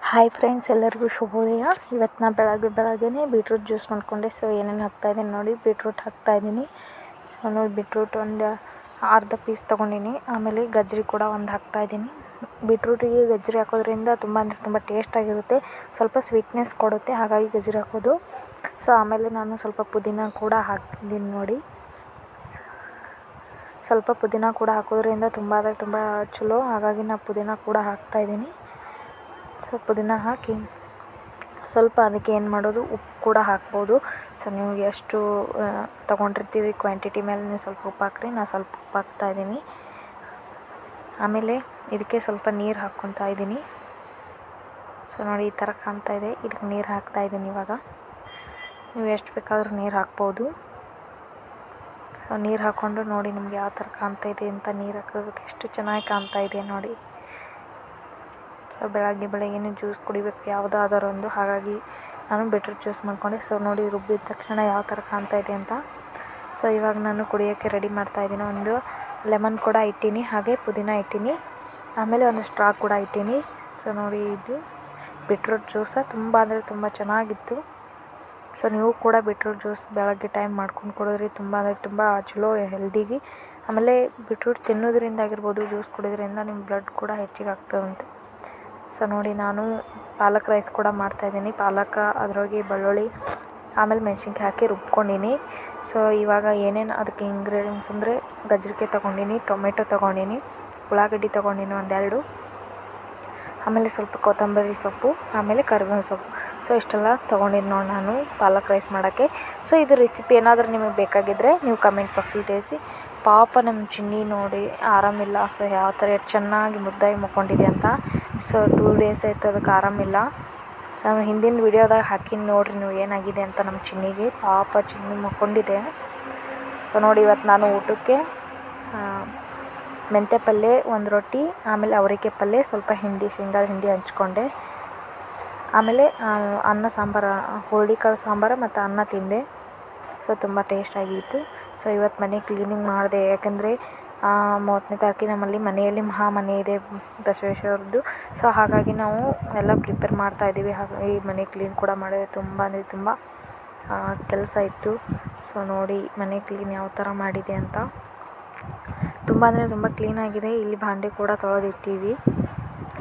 Hi friends, ಎಲ್ಲರಿಗೂ ಶುಭೋದಯ. ಇವತ್ತು ನಾ ಬೆಳಗ್ಗೆನೇ ಬೀಟ್ರೂಟ್ ಜ್ಯೂಸ್ ಮಾಡ್ಕೊಂಡೆ. ಸೊ ಏನೇನು ಹಾಕ್ತಾಯಿದ್ದೀನಿ ನೋಡಿ. ಬೀಟ್ರೂಟ್ ಹಾಕ್ತಾಯಿದ್ದೀನಿ. ಸೊ ನೋಡಿ, ಬೀಟ್ರೂಟ್ ಒಂದು ಅರ್ಧ ಪೀಸ್ ತೊಗೊಂಡಿನಿ. ಆಮೇಲೆ ಗಜ್ಜರಿ ಕೂಡ ಒಂದು ಹಾಕ್ತಾಯಿದ್ದೀನಿ. ಬೀಟ್ರೂಟಿಗೆ ಗಜ್ಜರಿ ಹಾಕೋದ್ರಿಂದ ತುಂಬ ಅಂದರೆ ತುಂಬ ಟೇಸ್ಟಾಗಿರುತ್ತೆ, ಸ್ವಲ್ಪ ಸ್ವೀಟ್ನೆಸ್ ಕೊಡುತ್ತೆ, ಹಾಗಾಗಿ ಗಜ್ಜರಿ ಹಾಕೋದು. ಸೊ ಆಮೇಲೆ ನಾನು ಸ್ವಲ್ಪ ಪುದೀನ ಕೂಡ ಹಾಕ್ತಿದ್ದೀನಿ ನೋಡಿ. ಸ್ವಲ್ಪ ಪುದೀನ ಕೂಡ ಹಾಕೋದ್ರಿಂದ ತುಂಬ ಅಂದರೆ ತುಂಬ ಚಲೋ, ಹಾಗಾಗಿ ನಾನು ಪುದೀನ ಕೂಡ ಹಾಕ್ತಾಯಿದ್ದೀನಿ. ಸೊ ಪುದೀನ ಹಾಕಿ ಸ್ವಲ್ಪ ಅದಕ್ಕೆ ಏನು ಮಾಡೋದು, ಉಪ್ಪು ಕೂಡ ಹಾಕ್ಬೋದು. ಸೊ ನೀವು ಎಷ್ಟು ತೊಗೊಂಡಿರ್ತೀವಿ ಕ್ವಾಂಟಿಟಿ ಮೇಲೆ ನೀವು ಸ್ವಲ್ಪ ಉಪ್ಪು ಹಾಕ್ರಿ. ನಾನು ಸ್ವಲ್ಪ ಉಪ್ಪು ಹಾಕ್ತಾಯಿದ್ದೀನಿ. ಆಮೇಲೆ ಇದಕ್ಕೆ ಸ್ವಲ್ಪ ನೀರು ಹಾಕ್ಕೊತಾ ಇದ್ದೀನಿ. ಸೊ ನೋಡಿ, ಈ ಥರ ಕಾಣ್ತಾಯಿದೆ. ಇದಕ್ಕೆ ನೀರು ಹಾಕ್ತಾಯಿದ್ದೀನಿ. ಇವಾಗ ನೀವು ಎಷ್ಟು ಬೇಕಾದರೂ ನೀರು ಹಾಕ್ಬೋದು. ಸೊ ನೀರು ಹಾಕ್ಕೊಂಡು ನೋಡಿ ನಿಮ್ಗೆ ಯಾವ ಥರ ಕಾಣ್ತಾಯಿದೆ ಅಂತ. ನೀರು ಹಾಕೋದಕ್ಕೆ ಎಷ್ಟು ಚೆನ್ನಾಗಿ ಕಾಣ್ತಾಯಿದೆ ನೋಡಿ. ಸೊ ಬೆಳಗ್ಗೆನೇ ಜ್ಯೂಸ್ ಕುಡಿಬೇಕು ಯಾವುದಾದರೂ ಒಂದು, ಹಾಗಾಗಿ ನಾನು ಬೀಟ್ರೂಟ್ ಜ್ಯೂಸ್ ಮಾಡ್ಕೊಂಡೆ. ಸೊ ನೋಡಿ, ರುಬ್ಬಿದ ತಕ್ಷಣ ಯಾವ ಥರ ಕಾಣ್ತಾಯಿದೆ ಅಂತ. ಸೊ ಇವಾಗ ನಾನು ಕುಡಿಯೋಕ್ಕೆ ರೆಡಿ ಮಾಡ್ತಾಯಿದ್ದೀನಿ. ಒಂದು ಲೆಮನ್ ಕೂಡ ಇಟ್ಟೀನಿ, ಹಾಗೆ ಪುದೀನ ಇಟ್ಟೀನಿ, ಆಮೇಲೆ ಒಂದು ಸ್ಟ್ರಾ ಕೂಡ ಇಟ್ಟೀನಿ. ಸೊ ನೋಡಿ, ಇದು ಬೀಟ್ರೂಟ್ ಜ್ಯೂಸ ತುಂಬ ಅಂದರೆ ತುಂಬ ಚೆನ್ನಾಗಿತ್ತು. ಸೊ ನೀವು ಕೂಡ ಬೀಟ್ರೂಟ್ ಜ್ಯೂಸ್ ಬೆಳಗ್ಗೆ ಟೈಮ್ ಮಾಡ್ಕೊಂಡು ಕುಡಿದ್ರಿ ತುಂಬ ಅಂದರೆ ತುಂಬ ಚಲೋ ಹೆಲ್ದಿಗೆ. ಆಮೇಲೆ ಬೀಟ್ರೂಟ್ ತಿನ್ನೋದ್ರಿಂದ ಆಗಿರ್ಬೋದು, ಜ್ಯೂಸ್ ಕುಡಿಯೋದ್ರಿಂದ ನಿಮ್ಮ ಬ್ಲಡ್ ಕೂಡ ಹೆಚ್ಚಿಗೆ ಆಗ್ತದಂತೆ. ಸೊ ನೋಡಿ, ನಾನು ಪಾಲಕ್ ರೈಸ್ ಕೂಡ ಮಾಡ್ತಾಯಿದ್ದೀನಿ. ಪಾಲಕ, ಅದರೊಳಗೆ ಬೆಳ್ಳುಳ್ಳಿ, ಆಮೇಲೆ ಮೆಣಸಿನ್ಕಾಯಿ ಹಾಕಿ ರುಬ್ಕೊಂಡಿನಿ. ಸೊ ಇವಾಗ ಏನೇನು ಅದಕ್ಕೆ ಇಂಗ್ರೀಡಿಯೆಂಟ್ಸ್ ಅಂದರೆ, ಗಜ್ಜರಿಕಾಯಿ ತೊಗೊಂಡಿನಿ, ಟೊಮೆಟೊ ತೊಗೊಂಡಿನಿ, ಉಳ್ಳಾಗಡ್ಡಿ ತೊಗೊಂಡಿನಿ ಒಂದೆರಡು, ಆಮೇಲೆ ಸ್ವಲ್ಪ ಕೊತ್ತಂಬರಿ ಸೊಪ್ಪು, ಆಮೇಲೆ ಕರಿಬೇವಿನ ಸೊಪ್ಪು. ಸೊ ಇಷ್ಟೆಲ್ಲ ತೊಗೊಂಡಿನಿ ನೋಡಿ ನಾನು ಪಾಲಕ್ ರೈಸ್ ಮಾಡೋಕ್ಕೆ. ಸೊ ಇದು ರೆಸಿಪಿ ಏನಾದರೂ ನಿಮಗೆ ಬೇಕಾಗಿದ್ದರೆ ನೀವು ಕಮೆಂಟ್ ಬಾಕ್ಸಲ್ಲಿ ತಿಳಿಸಿ. ಪಾಪ ನಮ್ಮ ಚಿನ್ನಿ ನೋಡಿ ಆರಾಮಿಲ್ಲ. ಸೊ ಯಾವ ಥರ ಎಷ್ಟು ಚೆನ್ನಾಗಿ ಮುದ್ದಾಗಿ ಮಕ್ಕೊಂಡಿದೆ ಅಂತ. ಸೊ 2 ಡೇಸ್ ಆಯಿತು ಅದಕ್ಕೆ ಆರಾಮಿಲ್ಲ. ಸೊ ಹಿಂದಿನ ವಿಡಿಯೋದಾಗ ಹಾಕಿನಿ ನೋಡಿರಿ ನೀವು ಏನಾಗಿದೆ ಅಂತ ನಮ್ಮ ಚಿನ್ನಿಗೆ. ಪಾಪ ಚಿನ್ನಿ ಮಕ್ಕೊಂಡಿದೆ. ಸೊ ನೋಡಿ, ಇವತ್ತು ನಾನು ಊಟಕ್ಕೆ ಮೆಂತ್ಯ ಪಲ್ಯ, ಒಂದು ರೊಟ್ಟಿ, ಆಮೇಲೆ ಅವರೆಕಾಯಿ ಪಲ್ಯ, ಸ್ವಲ್ಪ ಶೇಂಗಾದ ಹಿಂಡಿ ಹಂಚ್ಕೊಂಡೆ. ಆಮೇಲೆ ಅನ್ನ ಸಾಂಬಾರು, ಹುರುಳಿಕಾಳು ಸಾಂಬಾರು ಮತ್ತು ಅನ್ನ ತಿಂದೆ. ಸೊ ತುಂಬ ಟೇಸ್ಟಾಗಿತ್ತು. ಸೊ ಇವತ್ತು ಮನೆ ಕ್ಲೀನಿಂಗ್ ಮಾಡಿದೆ, ಯಾಕೆಂದರೆ 30ನೇ ತಾರೀಕಿಗೆ ನಮ್ಮಲ್ಲಿ ಮನೆಯಲ್ಲಿ ಮನೆ ಇದೆ ಬಸವೇಶ್ವರದ್ದು. ಸೊ ಹಾಗಾಗಿ ನಾವು ಎಲ್ಲ ಪ್ರಿಪೇರ್ ಮಾಡ್ತಾಯಿದ್ದೀವಿ. ಹಾಗಾಗಿ ಮನೆ ಕ್ಲೀನ್ ಕೂಡ ಮಾಡಿದೆ. ತುಂಬ ಅಂದರೆ ತುಂಬ ಕೆಲಸ ಇತ್ತು. ಸೊ ನೋಡಿ ಮನೆ ಕ್ಲೀನ್ ಯಾವ ಥರ ಮಾಡಿದೆ ಅಂತ. ತುಂಬ ಅಂದರೆ ತುಂಬ ಕ್ಲೀನಾಗಿದೆ. ಇಲ್ಲಿ ಭಾಂಡೆ ಕೂಡ ತೊಳೆದಿಟ್ಟಿವಿ,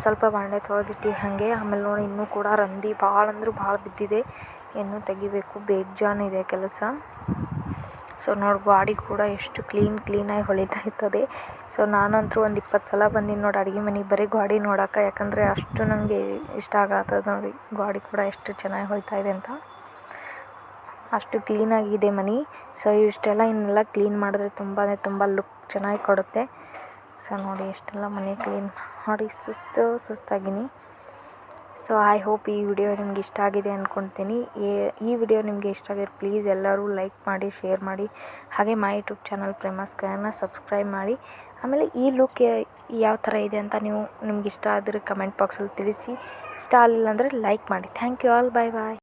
ಸ್ವಲ್ಪ ಭಾಂಡೆ ತೊಳೆದಿಟ್ಟಿವಿ ಹಾಗೆ. ಆಮೇಲೆ ನೋಡಿ, ಇನ್ನೂ ಕೂಡ ರಂದಿ ಭಾಳ ಅಂದ್ರೆ ಭಾಳ ಬಿದ್ದಿದೆ, ಇನ್ನೂ ತೆಗಿಬೇಕು, ಬೇಜಾನಿದೆ ಕೆಲಸ. ಸೊ ನೋಡಿ, ಗಾಡಿ ಕೂಡ ಎಷ್ಟು ಕ್ಲೀನಾಗಿ ಹೊಳಿತಾ ಇರ್ತದೆ. ಸೊ ನಾನಂತರೂ ಒಂದು 20 ಸಲ ಬಂದೀನಿ ನೋಡಿ ಅಡುಗೆ ಮನೆಗೆ, ಬರೀ ಗಾಡಿ ನೋಡೋಕೆ. ಯಾಕಂದರೆ ಅಷ್ಟು ನನಗೆ ಇಷ್ಟ ಆಗತ್ತದ ನೋಡಿ ಗಾಡಿ ಕೂಡ ಎಷ್ಟು ಚೆನ್ನಾಗಿ ಹೊಳಿತಾ ಇದೆ ಅಂತ. ಅಷ್ಟು ಕ್ಲೀನಾಗಿದೆ ಮನೆ. ಸೊ ಇಷ್ಟೆಲ್ಲ ಇನ್ನೆಲ್ಲ ಕ್ಲೀನ್ ಮಾಡಿದ್ರೆ ತುಂಬ ಅಂದರೆ ತುಂಬ ಲುಕ್ ಚೆನ್ನಾಗಿ ಕೊಡುತ್ತೆ. ಸೊ ನೋಡಿ, ಎಷ್ಟೆಲ್ಲ ಮನೆ ಕ್ಲೀನ್ ಮಾಡಿ ಸುಸ್ತಾಗಿನಿ. ಸೊ ಐ ಹೋಪ್ ಈ ವಿಡಿಯೋ ನಿಮ್ಗೆ ಇಷ್ಟ ಆಗಿದೆ ಅಂದ್ಕೊಳ್ತೀನಿ. ಈ ವಿಡಿಯೋ ನಿಮಗೆ ಇಷ್ಟ ಆಗಿದ್ರೆ ಪ್ಲೀಸ್ ಎಲ್ಲರೂ ಲೈಕ್ ಮಾಡಿ, ಶೇರ್ ಮಾಡಿ, ಹಾಗೆ ಮೈ ಯೂಟ್ಯೂಬ್ ಚಾನಲ್ ಪ್ರೇಮಾಸ್ಕರನ್ನ ಸಬ್ಸ್ಕ್ರೈಬ್ ಮಾಡಿ. ಆಮೇಲೆ ಈ ಲುಕ್ ಯಾವ ಥರ ಇದೆ ಅಂತ ನಿಮ್ಗೆ ಇಷ್ಟ ಆದರೆ ಕಮೆಂಟ್ ಬಾಕ್ಸಲ್ಲಿ ತಿಳಿಸಿ. ಇಷ್ಟ ಆಗಲಿಲ್ಲ ಅಂದರೆ ಲೈಕ್ ಮಾಡಿ. Thank you all. ಬಾಯ್.